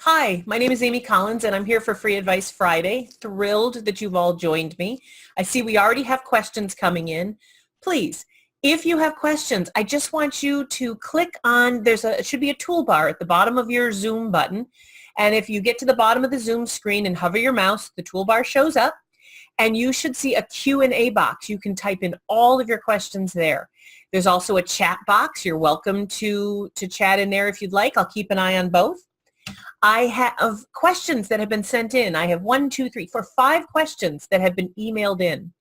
Hi, my name is Amy Collins, and I'm here for Free Advice Friday. Thrilled that you've all joined me. I see we already have questions coming in. Please, if you have questions, I just want you to click on, it should be a toolbar at the bottom of your Zoom button. And if you get to the bottom of the Zoom screen and hover your mouse, the toolbar shows up, and you should see a Q&A box. You can type in all of your questions there. There's also a chat box. You're welcome to chat in there if you'd like. I'll keep an eye on both. I have questions that have been sent in. I have 5 questions that have been emailed in.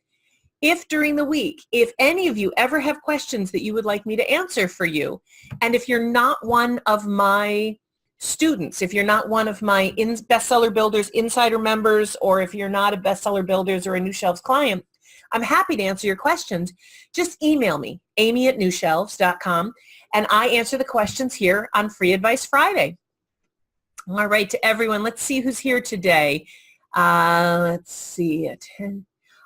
If during the week, if any of you ever have questions that you would like me to answer for you, and if you're not one of my students, if you're not one of my Bestseller Builders Insider members, or if you're not a Bestseller Builders or a New Shelves client, I'm happy to answer your questions. Just email me, amy@newshelves.com, and I answer the questions here on Free Advice Friday. All right, to everyone, let's see who's here today. Let's see it.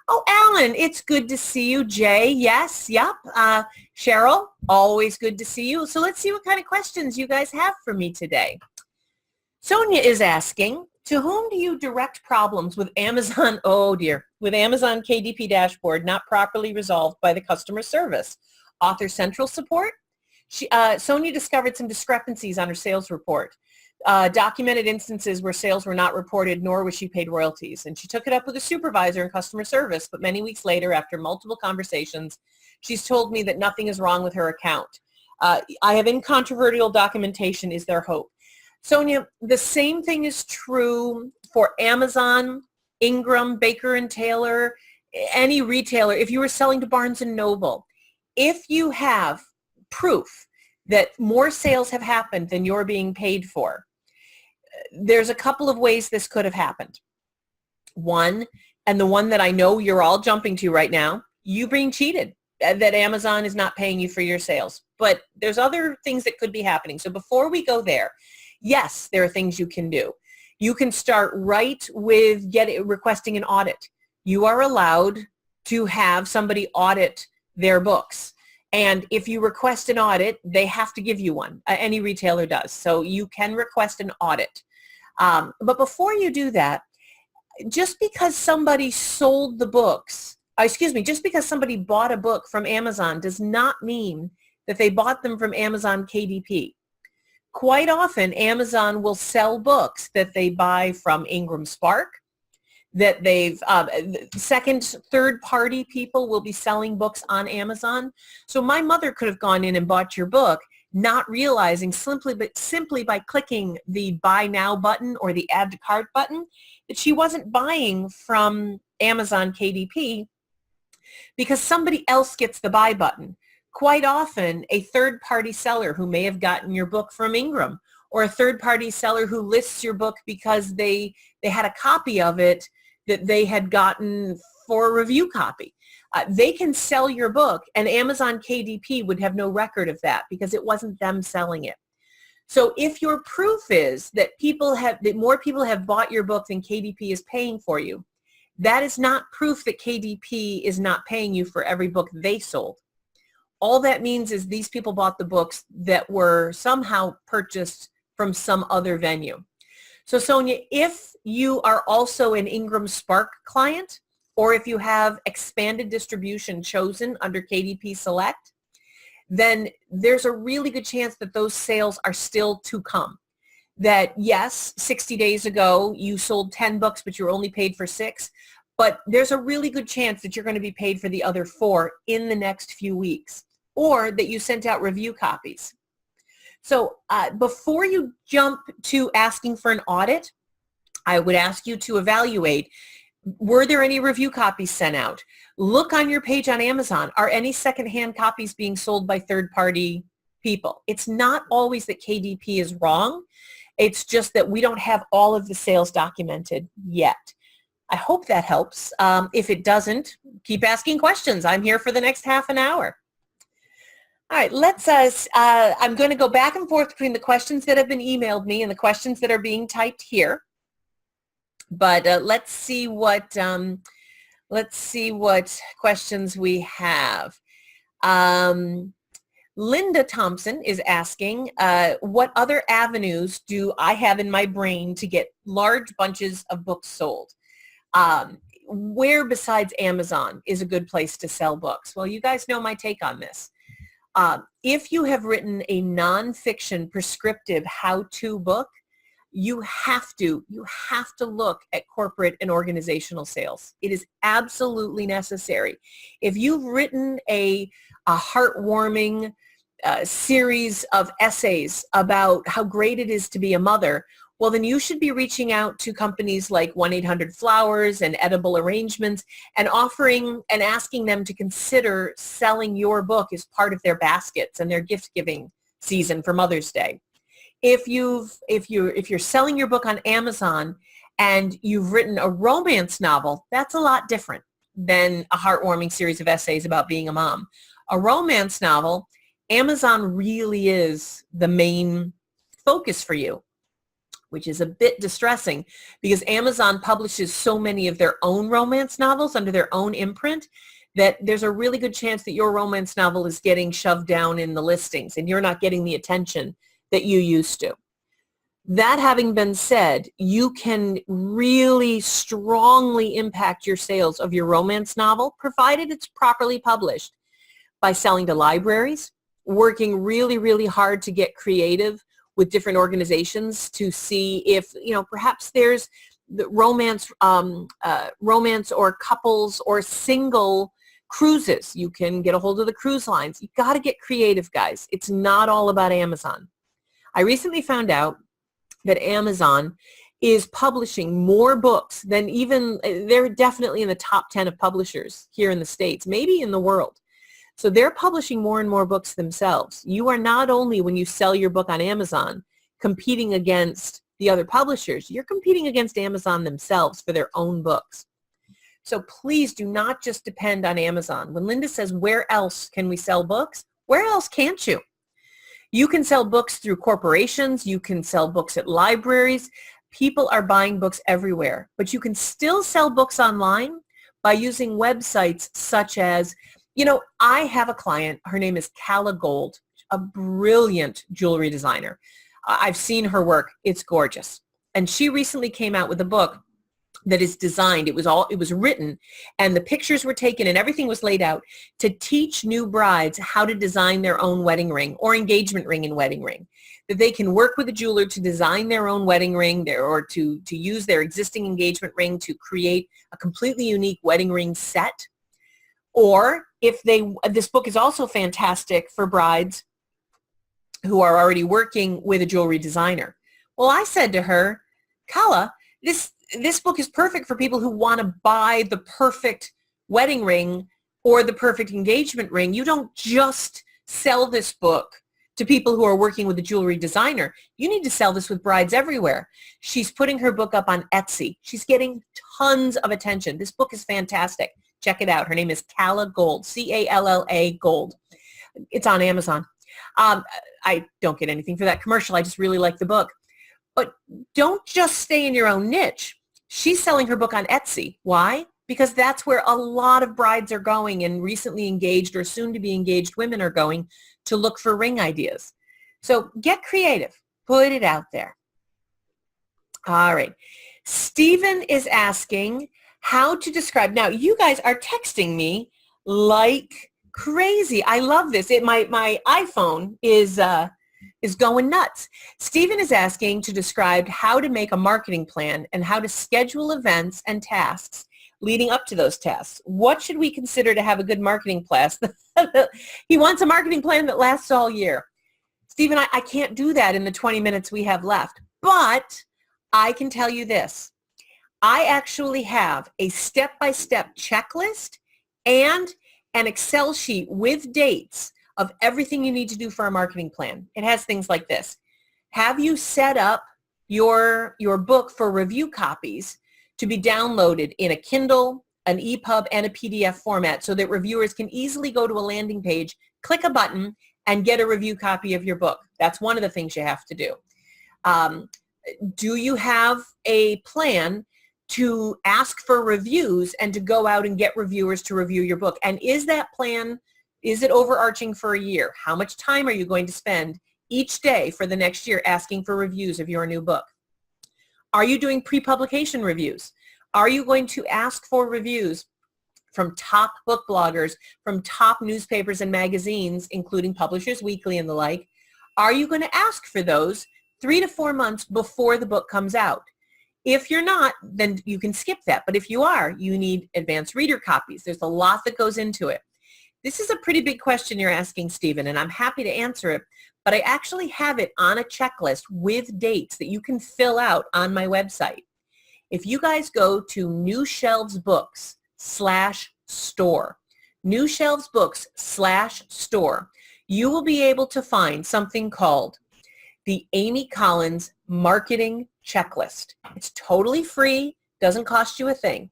Oh, Alan, it's good to see you. Jay, yes, yep. Cheryl, always good to see you. So let's see what kind of questions you guys have for me today. Sonia is asking, to whom do you direct problems with Amazon, oh dear, with Amazon KDP dashboard not properly resolved by the customer service? Author Central support? Sonia discovered some discrepancies on her sales report. Documented instances where sales were not reported, nor was she paid royalties. And she took it up with a supervisor in customer service, but many weeks later, after multiple conversations, she's told me that nothing is wrong with her account. I have incontrovertible documentation. Is there hope? Sonia, the same thing is true for Amazon, Ingram, Baker and Taylor, any retailer. If you were selling to Barnes and Noble, if you have proof that more sales have happened than you're being paid for, there's a couple of ways this could have happened. One, and the one that I know you're all jumping to right now, you being cheated, that Amazon is not paying you for your sales. But there's other things that could be happening. So before we go there, yes, there are things you can do. You can start right with requesting an audit. You are allowed to have somebody audit their books. And if you request an audit, they have to give you one. Any retailer does. So you can request an audit. But before you do that, just because somebody sold the books, just because somebody bought a book from Amazon does not mean that they bought them from Amazon KDP. Quite often, Amazon will sell books that they buy from Ingram Spark, that third-party people will be selling books on Amazon. So my mother could have gone in and bought your book, not realizing simply by clicking the Buy Now button or the Add to Cart button that she wasn't buying from Amazon KDP because somebody else gets the buy button. Quite often, a third-party seller who may have gotten your book from Ingram, or a third-party seller who lists your book because they had a copy of it that they had gotten for a review copy. They can sell your book, and Amazon KDP would have no record of that because it wasn't them selling it. So if your proof is that more people have bought your book than KDP is paying for you, that is not proof that KDP is not paying you for every book they sold. All that means is these people bought the books that were somehow purchased from some other venue. So Sonia, if you are also an Ingram Spark client, or if you have expanded distribution chosen under KDP Select, then there's a really good chance that those sales are still to come. That yes, 60 days ago you sold 10 books, but you were only paid for 6, but there's a really good chance that you're going to be paid for the other 4 in the next few weeks, or that you sent out review copies. So before you jump to asking for an audit, I would ask you to evaluate, were there any review copies sent out? Look on your page on Amazon. Are any secondhand copies being sold by third-party people? It's not always that KDP is wrong. It's just that we don't have all of the sales documented yet. I hope that helps. If it doesn't, keep asking questions. I'm here for the next half an hour. All right, I'm going to go back and forth between the questions that have been emailed me and the questions that are being typed here. But let's see what questions we have. Linda Thompson is asking, what other avenues do I have in my brain to get large bunches of books sold? Where besides Amazon is a good place to sell books? Well, you guys know my take on this. If you have written a nonfiction prescriptive how-to book, you have to look at corporate and organizational sales. It is absolutely necessary. If you've written a heartwarming series of essays about how great it is to be a mother, well, then you should be reaching out to companies like 1-800-Flowers and Edible Arrangements and offering and asking them to consider selling your book as part of their baskets and their gift-giving season for Mother's Day. If you're selling your book on Amazon and you've written a romance novel, that's a lot different than a heartwarming series of essays about being a mom. A romance novel, Amazon really is the main focus for you, which is a bit distressing because Amazon publishes so many of their own romance novels under their own imprint that there's a really good chance that your romance novel is getting shoved down in the listings and you're not getting the attention that you used to. That having been said, you can really strongly impact your sales of your romance novel, provided it's properly published, by selling to libraries, working really, really hard to get creative with different organizations to see if, perhaps there's the romance or couples or single cruises. You can get a hold of the cruise lines. You got to get creative, guys. It's not all about Amazon. I recently found out that Amazon is publishing more books than they're definitely in the top 10 of publishers here in the States, maybe in the world. So they're publishing more and more books themselves. You are not only, when you sell your book on Amazon, competing against the other publishers, you're competing against Amazon themselves for their own books. So please do not just depend on Amazon. When Linda says, where else can we sell books? Where else can't you? You can sell books through corporations. You can sell books at libraries. People are buying books everywhere. But you can still sell books online by using websites such as, I have a client. Her name is Calla Gold, a brilliant jewelry designer. I've seen her work. It's gorgeous. And she recently came out with a book that is designed. It was written, and the pictures were taken and everything was laid out to teach new brides how to design their own wedding ring or engagement ring and wedding ring. That they can work with a jeweler to design their own wedding ring or to use their existing engagement ring to create a completely unique wedding ring set. Or this book is also fantastic for brides who are already working with a jewelry designer. Well, I said to her, Calla, this book is perfect for people who want to buy the perfect wedding ring or the perfect engagement ring. You don't just sell this book to people who are working with a jewelry designer. You need to sell this with brides everywhere. She's putting her book up on Etsy. She's getting tons of attention. This book is fantastic. Check it out. Her name is Calla Gold, Calla Gold. It's on Amazon. I don't get anything for that commercial. I just really like the book. But don't just stay in your own niche. She's selling her book on Etsy. Why? Because that's where a lot of brides are going, and recently engaged or soon to be engaged women are going to look for ring ideas. So get creative. Put it out there. All right. Stephen is asking how to describe. Now, you guys are texting me like crazy. I love this. My iPhone is going nuts. Stephen is asking to describe how to make a marketing plan and how to schedule events and tasks leading up to those tasks. What should we consider to have a good marketing plan? He wants a marketing plan that lasts all year. Stephen, I can't do that in the 20 minutes we have left, but I can tell you this. I actually have a step-by-step checklist and an Excel sheet with dates of everything you need to do for a marketing plan. It has things like this. Have you set up your book for review copies to be downloaded in a Kindle, an EPUB, and a PDF format so that reviewers can easily go to a landing page, click a button, and get a review copy of your book? That's one of the things you have to do. Do you have a plan to ask for reviews and to go out and get reviewers to review your book? And is that plan Is it overarching for a year? How much time are you going to spend each day for the next year asking for reviews of your new book? Are you doing pre-publication reviews? Are you going to ask for reviews from top book bloggers, from top newspapers and magazines, including Publishers Weekly and the like? Are you going to ask for those 3 to 4 months before the book comes out? If you're not, then you can skip that. But if you are, you need advanced reader copies. There's a lot that goes into it. This is a pretty big question you're asking, Stephen, and I'm happy to answer it. But I actually have it on a checklist with dates that you can fill out on my website. If you guys go to New Shelves Books/store, New Shelves Books/store, you will be able to find something called the Amy Collins Marketing Checklist. It's totally free, doesn't cost you a thing.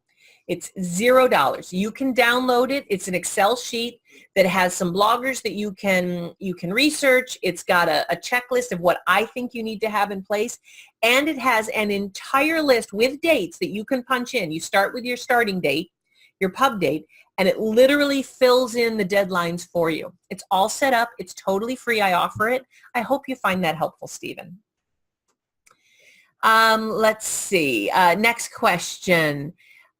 It's $0. You can download it. It's an Excel sheet that has some bloggers that you can research. It's got a checklist of what I think you need to have in place. And it has an entire list with dates that you can punch in. You start with your starting date, your pub date, and it literally fills in the deadlines for you. It's all set up. It's totally free. I offer it. I hope you find that helpful, Stephen. Let's see. Next question.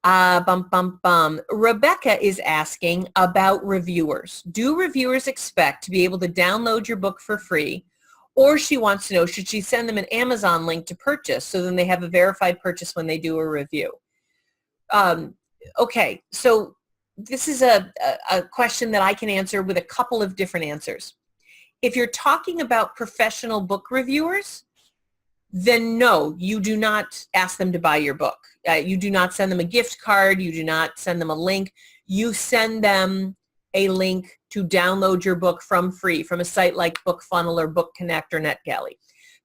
Rebecca is asking about reviewers. Do reviewers expect to be able to download your book for free? Or she wants to know, should she send them an Amazon link to purchase so then they have a verified purchase when they do a review? Okay, so this is a question that I can answer with a couple of different answers. If you're talking about professional book reviewers, then no, you do not ask them to buy your book. You do not send them a gift card. You do not send them a link. You send them a link to download your book from free from a site like BookFunnel or Book Connect or NetGalley.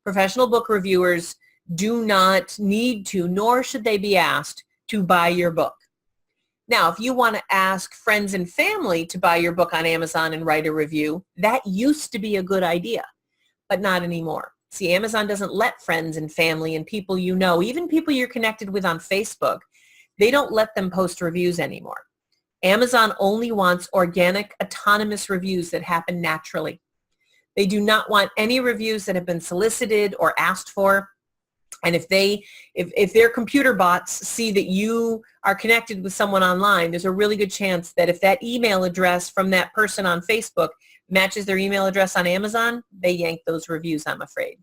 Professional book reviewers do not need to, nor should they be asked to buy your book. Now, if you want to ask friends and family to buy your book on Amazon and write a review, that used to be a good idea, but not anymore. See, Amazon doesn't let friends and family and people you know, even people you're connected with on Facebook, they don't let them post reviews anymore. Amazon only wants organic, autonomous reviews that happen naturally. They do not want any reviews that have been solicited or asked for. And if their computer bots see that you are connected with someone online, there's a really good chance that if that email address from that person on Facebook matches their email address on Amazon, they yank those reviews, I'm afraid.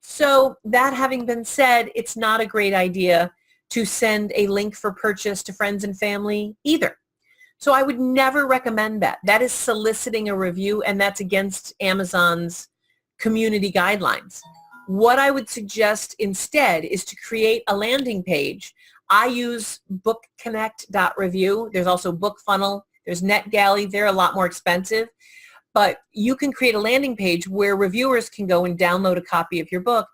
So that having been said, it's not a great idea to send a link for purchase to friends and family either. So I would never recommend that. That is soliciting a review, and that's against Amazon's community guidelines. What I would suggest instead is to create a landing page. I use bookconnect.review. There's also BookFunnel. There's NetGalley. They're a lot more expensive. But you can create a landing page where reviewers can go and download a copy of your book,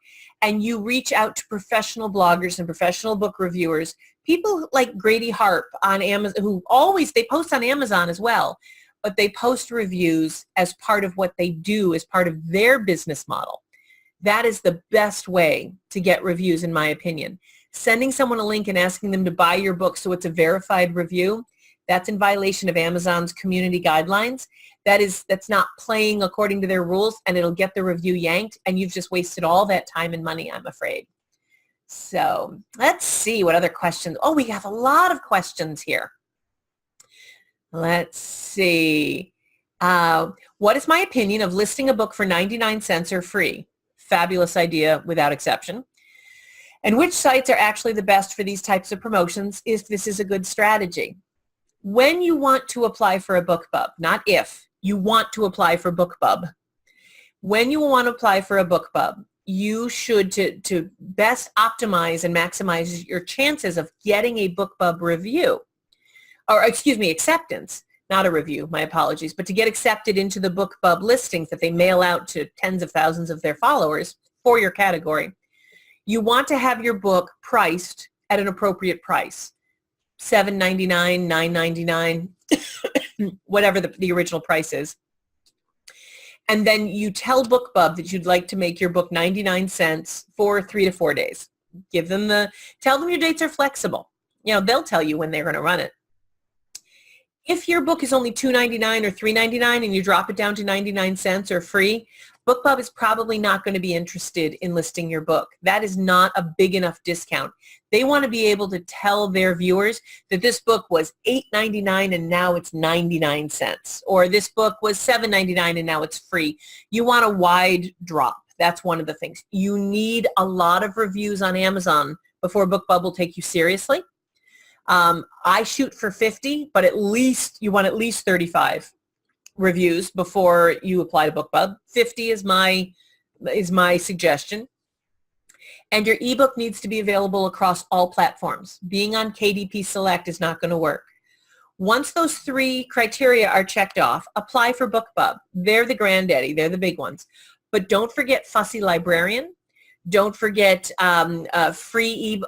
and you reach out to professional bloggers and professional book reviewers, people like Grady Harp on Amazon, who they post on Amazon as well, but they post reviews as part of what they do, as part of their business model. That is the best way to get reviews, in my opinion. Sending someone a link and asking them to buy your book so it's a verified review, that's in violation of Amazon's community guidelines. That's not playing according to their rules, and it'll get the review yanked, and you've just wasted all that time and money, I'm afraid. So let's see what other questions. Oh, we have a lot of questions here. Let's see. What is my opinion of listing a book for 99 cents or free? Fabulous idea without exception. And which sites are actually the best for these types of promotions if this is a good strategy? When you want to apply for a BookBub, not if, you want to apply for BookBub. When you want to apply for a BookBub, you should, to best optimize and maximize your chances of getting a BookBub review, or excuse me, acceptance, not a review, my apologies, but to get accepted into the BookBub listings that they mail out to tens of thousands of their followers for your category, you want to have your book priced at an appropriate price. $7.99, $9.99, whatever the original price is. And then you tell BookBub that you'd like to make your book 99 cents for 3 to 4 days. Tell them your dates are flexible. They'll tell you when they're going to run it. If your book is only $2.99 or $3.99 and you drop it down to 99 cents or free, BookBub is probably not going to be interested in listing your book. That is not a big enough discount. They want to be able to tell their viewers that this book was $8.99 and now it's 99 cents, or this book was $7.99 and now it's free. You want a wide drop. That's one of the things. You need a lot of reviews on Amazon before BookBub will take you seriously. I shoot for 50, but you want at least 35 reviews before you apply to BookBub. 50 is my suggestion. And your ebook needs to be available across all platforms. Being on KDP Select is not going to work. Once those 3 criteria are checked off, apply for BookBub. They're the granddaddy. They're the big ones. But don't forget Fussy Librarian. Don't forget free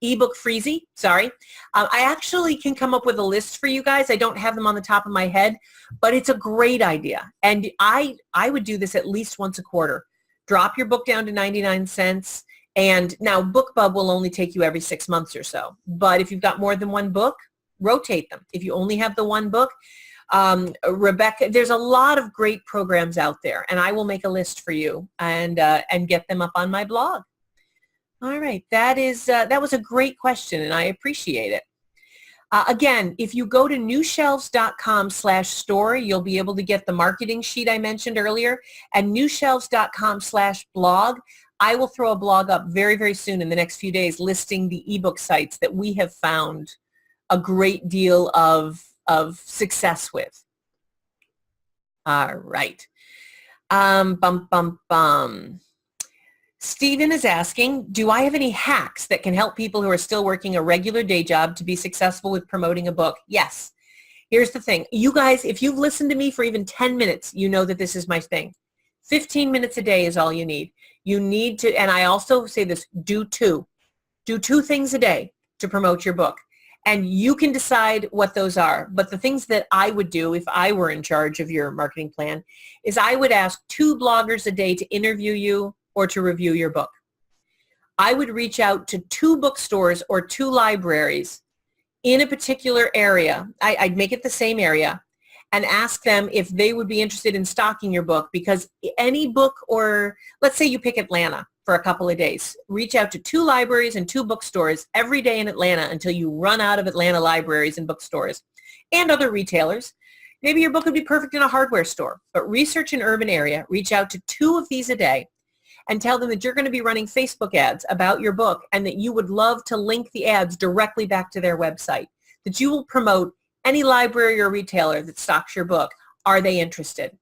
ebook Freezy. Sorry. I actually can come up with a list for you guys. I don't have them on the top of my head, but it's a great idea. And I would do this at least once a quarter. Drop your book down to 99 cents. And now BookBub will only take you every 6 months or so. But if you've got more than one book, rotate them. If you only have the one book, Rebecca, there's a lot of great programs out there, and I will make a list for you and get them up on my blog. All right, that was a great question, and I appreciate it. Again, if you go to newshelves.com/store, you'll be able to get the marketing sheet I mentioned earlier, and newshelves.com/blog. I will throw a blog up very, very soon in the next few days listing the ebook sites that we have found a great deal of success with. All right. Stephen is asking, do I have any hacks that can help people who are still working a regular day job to be successful with promoting a book? Yes. Here's the thing. You guys, if you've listened to me for even 10 minutes, you know that this is my thing. 15 minutes a day is all you need. You need to, and I also say this, do 2 things a day to promote your book. And you can decide what those are. But the things that I would do if I were in charge of your marketing plan is I would ask 2 bloggers a day to interview you or to review your book. I would reach out to 2 bookstores or 2 libraries in a particular area. I'd make it the same area and ask them if they would be interested in stocking your book, because any book, or let's say you pick Atlanta for a couple of days, reach out to 2 libraries and 2 bookstores every day in Atlanta until you run out of Atlanta libraries and bookstores and other retailers. Maybe your book would be perfect in a hardware store, but research an urban area, reach out to 2 of these a day, and tell them that you're going to be running Facebook ads about your book and that you would love to link the ads directly back to their website, that you will promote any library or retailer that stocks your book. Are they interested?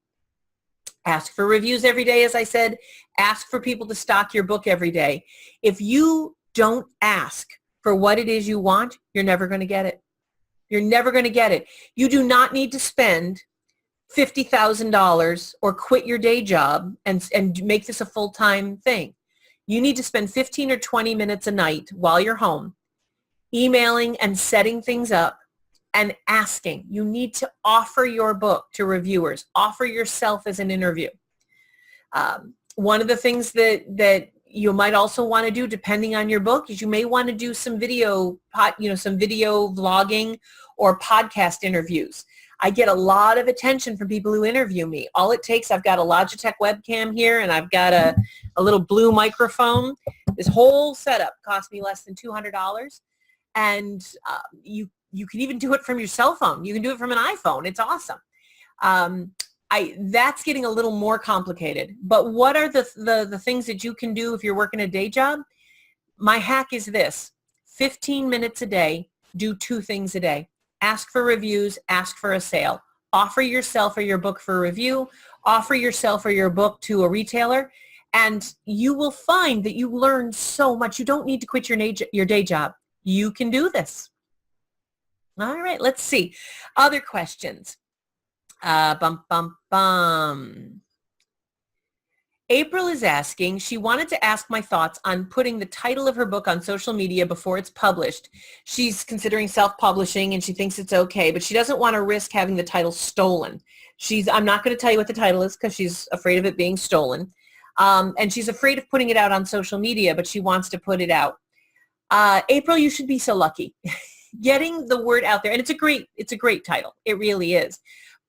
Ask for reviews every day, as I said. Ask for people to stock your book every day. If you don't ask for what it is you want, you're never going to get it. You're never going to get it. You do not need to spend $50,000 or quit your day job and make this a full-time thing. You need to spend 15 or 20 minutes a night while you're home, emailing and setting things up and asking. You need to offer your book to reviewers. Offer yourself as an interview. One of the things that you might also want to do, depending on your book, is you may want to do some video vlogging or podcast interviews. I get a lot of attention from people who interview me. All it takes, I've got a Logitech webcam here, and I've got a little blue microphone. This whole setup cost me less than $200, and you can even do it from your cell phone. You can do it from an iPhone. It's awesome. That's getting a little more complicated. But what are the things that you can do if you're working a day job? My hack is this: 15 minutes a day, do 2 things a day. Ask for reviews, ask for a sale. Offer yourself or your book for review. Offer yourself or your book to a retailer, and you will find that you learn so much. You don't need to quit your day job. You can do this. All right, let's see. Other questions. April is asking, she wanted to ask my thoughts on putting the title of her book on social media before it's published. She's considering self-publishing and she thinks it's okay, but she doesn't want to risk having the title stolen. I'm not going to tell you what the title is because she's afraid of it being stolen. And she's afraid of putting it out on social media, but she wants to put it out. April, you should be so lucky. getting the word out there. And it's a great title. It really is.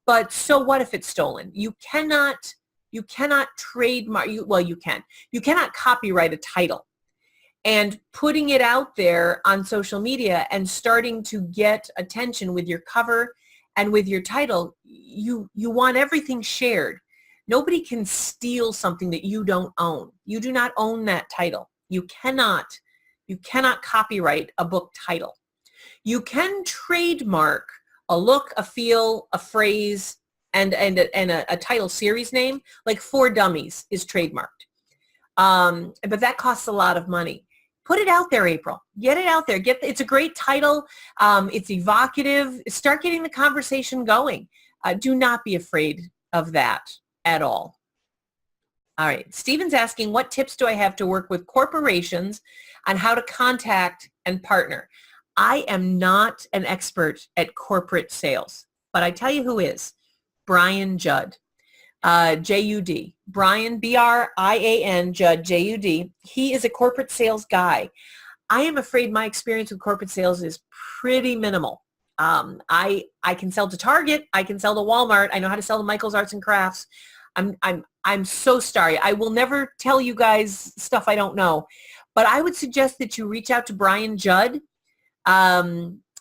But so what if it's stolen? You cannot trademark, you can. You cannot copyright a title. And putting it out there on social media and starting to get attention with your cover and with your title, you want everything shared. Nobody can steal something that you don't own. You do not own that title. You cannot copyright a book title. You can trademark a look, a feel, a phrase, and a title series name, like For Dummies is trademarked. But that costs a lot of money. Put it out there, April. Get it out there. It's a great title. It's evocative. Start getting the conversation going. Do not be afraid of that at all. All right. Stephen's asking, what tips do I have to work with corporations on how to contact and partner? I am not an expert at corporate sales, but I tell you who is. Brian Judd, J-U-D. Brian, B-R-I-A-N, Judd, J-U-D. He is a corporate sales guy. I am afraid my experience with corporate sales is pretty minimal. I can sell to Target. I can sell to Walmart. I know how to sell to Michael's Arts and Crafts. I'm so sorry. I will never tell you guys stuff I don't know, but I would suggest that you reach out to Brian Judd.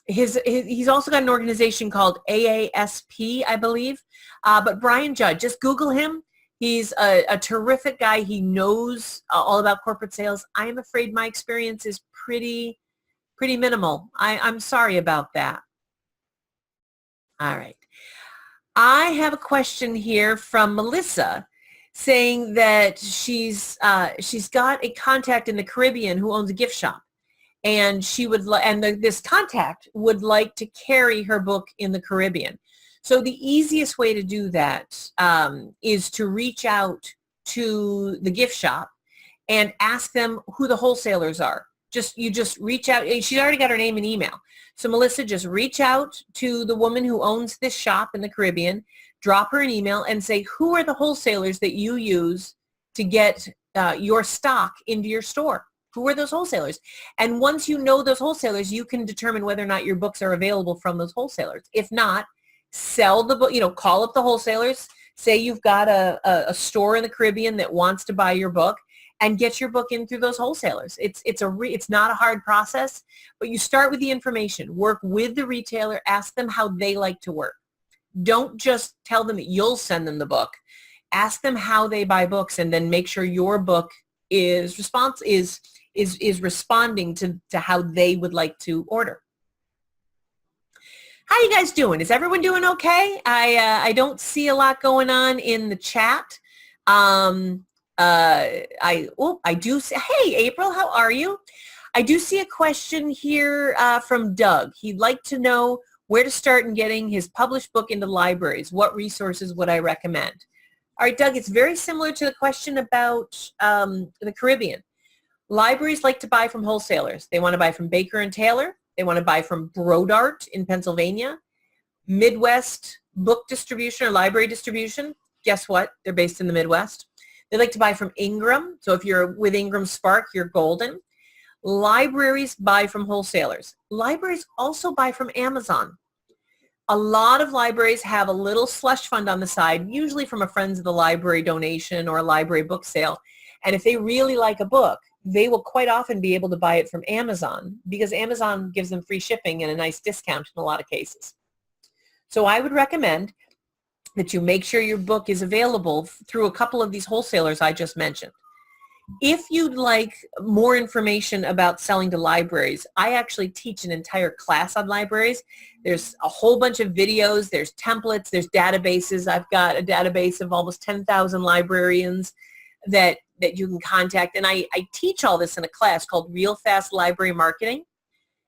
He's also got an organization called AASP, I believe. But Brian Judd, just Google him. He's a terrific guy. He knows all about corporate sales. I am afraid my experience is pretty minimal. I'm sorry about that. All right. I have a question here from Melissa saying that she's got a contact in the Caribbean who owns a gift shop. And this contact would like to carry her book in the Caribbean. So the easiest way to do that is to reach out to the gift shop and ask them who the wholesalers are. You just reach out. She's already got her name and email. So Melissa, just reach out to the woman who owns this shop in the Caribbean, drop her an email and say, who are the wholesalers that you use to get your stock into your store? Who are those wholesalers? And once you know those wholesalers, you can determine whether or not your books are available from those wholesalers. If not, sell the book, call up the wholesalers, say you've got a store in the Caribbean that wants to buy your book, and get your book in through those wholesalers. It's not a hard process, but you start with the information, work with the retailer, ask them how they like to work. Don't just tell them that you'll send them the book. Ask them how they buy books, and then make sure your book is responding to how they would like to order. How you guys doing? Is everyone doing okay? I don't see a lot going on in the chat. I do see, hey April, how are you? I do see a question here from Doug. He'd like to know where to start in getting his published book into libraries. What resources would I recommend? All right, Doug, it's very similar to the question about the Caribbean. Libraries like to buy from wholesalers. They want to buy from Baker and Taylor. They want to buy from Brodart in Pennsylvania. Midwest Book Distribution or Library Distribution. Guess what? They're based in the Midwest. They like to buy from Ingram. So if you're with Ingram Spark, you're golden. Libraries buy from wholesalers. Libraries also buy from Amazon. A lot of libraries have a little slush fund on the side, usually from a Friends of the Library donation or a library book sale. And if they really like a book, they will quite often be able to buy it from Amazon because Amazon gives them free shipping and a nice discount in a lot of cases. So I would recommend that you make sure your book is available through a couple of these wholesalers I just mentioned. If you'd like more information about selling to libraries, I actually teach an entire class on libraries. There's a whole bunch of videos, there's templates, there's databases. I've got a database of almost 10,000 librarians that you can contact. And I teach all this in a class called Real Fast Library Marketing.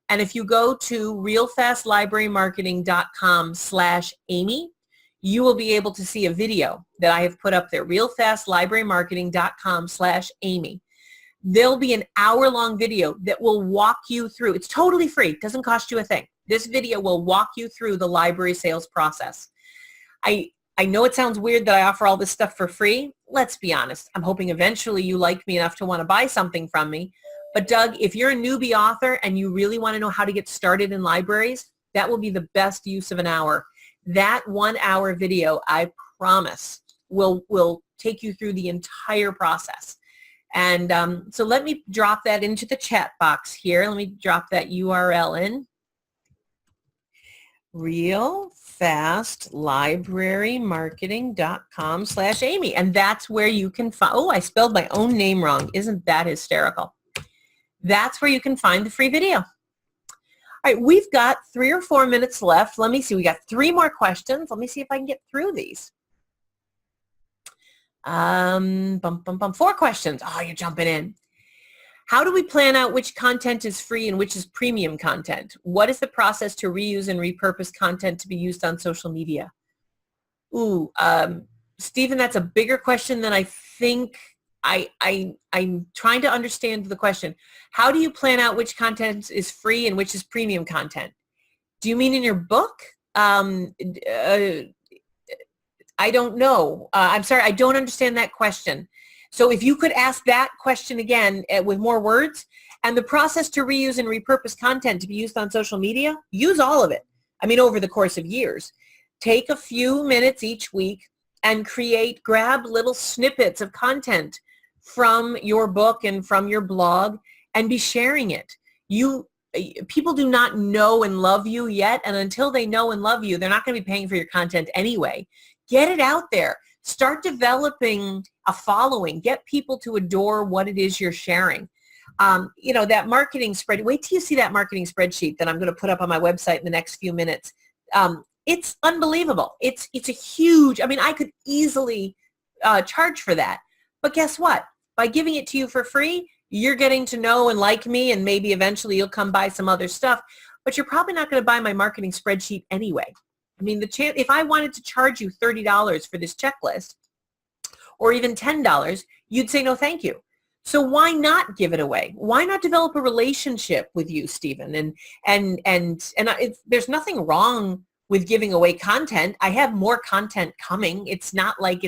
And if you go to realfastlibrarymarketing.com/Amy, you will be able to see a video that I have put up there, realfastlibrarymarketing.com/Amy. There'll be an hour-long video that will walk you through. It's totally free. It doesn't cost you a thing. This video will walk you through the library sales process. I know it sounds weird that I offer all this stuff for free. Let's be honest. I'm hoping eventually you like me enough to want to buy something from me. But Doug, if you're a newbie author and you really want to know how to get started in libraries, that will be the best use of an hour. That 1 hour video, I promise, will take you through the entire process. And so let me drop that into the chat box here. Let me drop that URL in. realfastlibrarymarketing.com/Amy. And that's where you can find, oh, I spelled my own name wrong. Isn't that hysterical? That's where you can find the free video. All right, we've got 3 or 4 minutes left. Let me see. We got 3 more questions. Let me see if I can get through these. 4 questions. Oh, you're jumping in. How do we plan out which content is free and which is premium content? What is the process to reuse and repurpose content to be used on social media? Ooh, Stephen, that's a bigger question than I think. I'm trying to understand the question. How do you plan out which content is free and which is premium content? Do you mean in your book? I don't know. I'm sorry, I don't understand that question. So if you could ask that question again with more words, and the process to reuse and repurpose content to be used on social media, use all of it. I mean, over the course of years. Take a few minutes each week and grab little snippets of content from your book and from your blog and be sharing it. People do not know and love you yet, and until they know and love you, they're not going to be paying for your content anyway. Get it out there. Start developing a following. Get people to adore what it is you're sharing. You know, that marketing spread, wait till you see that marketing spreadsheet that I'm going to put up on my website in the next few minutes. It's unbelievable. It's a huge, I mean, I could easily charge for that. But guess what? By giving it to you for free, you're getting to know and like me, and maybe eventually you'll come buy some other stuff, but you're probably not going to buy my marketing spreadsheet anyway. I mean, if I wanted to charge you $30 for this checklist, or even $10, you'd say no thank you. So why not give it away? Why not develop a relationship with you, Stephen? There's nothing wrong with giving away content. I have more content coming. It's not like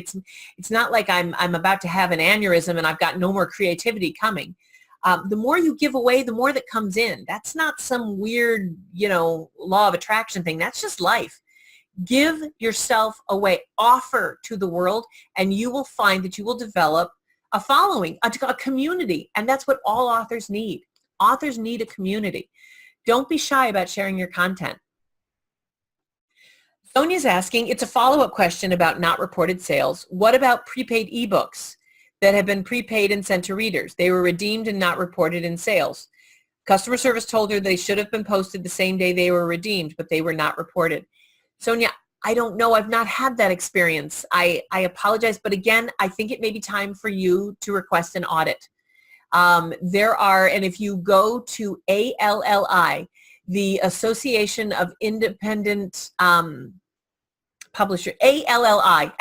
I'm about to have an aneurysm and I've got no more creativity coming. The more you give away, the more that comes in. That's not some weird, law of attraction thing. That's just life. Give yourself away, offer to the world, and you will find that you will develop a following, a community, and that's what all authors need. Authors need a community. Don't be shy about sharing your content. Sonia's asking, it's a follow-up question about not reported sales. What about prepaid ebooks that have been prepaid and sent to readers? They were redeemed and not reported in sales. Customer service told her they should have been posted the same day they were redeemed, but they were not reported. Sonia, I don't know. I've not had that experience. I apologize. But again, I think it may be time for you to request an audit. And if you go to ALLI, the Association of Independent Publisher, ALLI,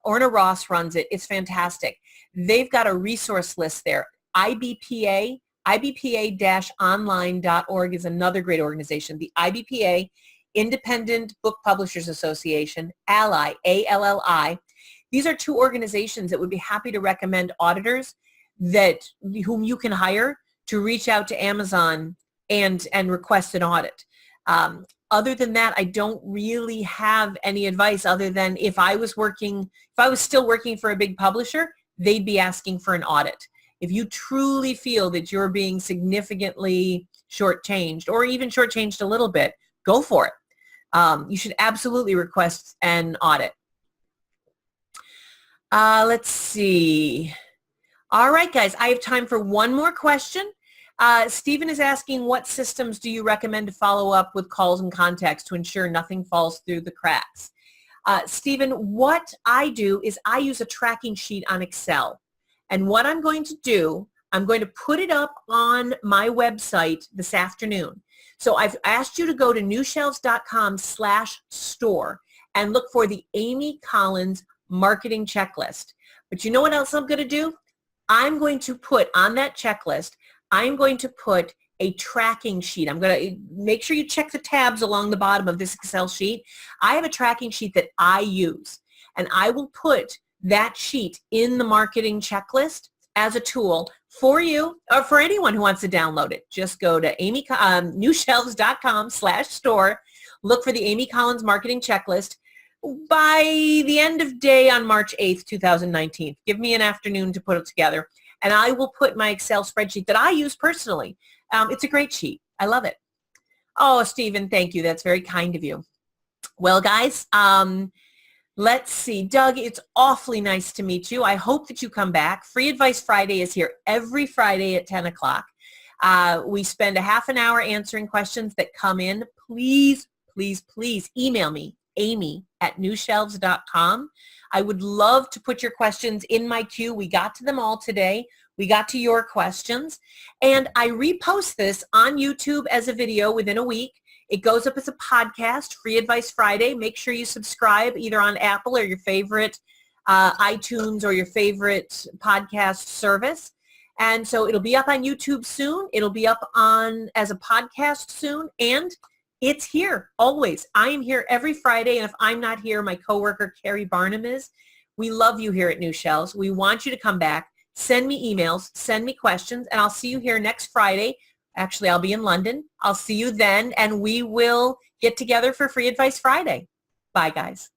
Orna Ross runs it. It's fantastic. They've got a resource list there. IBPA-online.org is another great organization. The IBPA, Independent Book Publishers Association, ALLI, ALLI. These are 2 organizations that would be happy to recommend auditors whom you can hire to reach out to Amazon and request an audit. Other than that, I don't really have any advice other than if I was still working for a big publisher, they'd be asking for an audit. If you truly feel that you're being significantly shortchanged or even shortchanged a little bit, go for it. You should absolutely request an audit. Let's see. All right, guys, I have time for one more question. Stephen is asking, what systems do you recommend to follow up with calls and contacts to ensure nothing falls through the cracks? Stephen, what I do is I use a tracking sheet on Excel. And what I'm going to do, I'm going to put it up on my website this afternoon. So I've asked you to go to newshelves.com/store and look for the Amy Collins marketing checklist. But you know what else I'm going to do? I'm going to put on that checklist, I'm going to put a tracking sheet. I'm going to make sure you check the tabs along the bottom of this Excel sheet. I have a tracking sheet that I use, and I will put that sheet in the marketing checklist as a tool for you or for anyone who wants to download it. Just go to newshelves.com/store. Look for the Amy Collins Marketing Checklist. By the end of day on March 8th, 2019, give me an afternoon to put it together, and I will put my Excel spreadsheet that I use personally. It's a great sheet. I love it. Oh, Stephen, thank you. That's very kind of you. Well, guys, let's see. Doug, it's awfully nice to meet you. I hope that you come back. Free Advice Friday is here every Friday at 10 o'clock. We spend a half an hour answering questions that come in. Please, please, please email me, amy@newshelves.com. I would love to put your questions in my queue. We got to them all today. We got to your questions. And I repost this on YouTube as a video within a week. It goes up as a podcast, Free Advice Friday. Make sure you subscribe either on Apple or your favorite iTunes or your favorite podcast service. And so it'll be up on YouTube soon. It'll be up on as a podcast soon. And it's here always. I am here every Friday. And if I'm not here, my coworker, Carrie Barnum, is. We love you here at New Shelves. We want you to come back. Send me emails. Send me questions. And I'll see you here next Friday. Actually, I'll be in London. I'll see you then. And we will get together for Free Advice Friday. Bye, guys.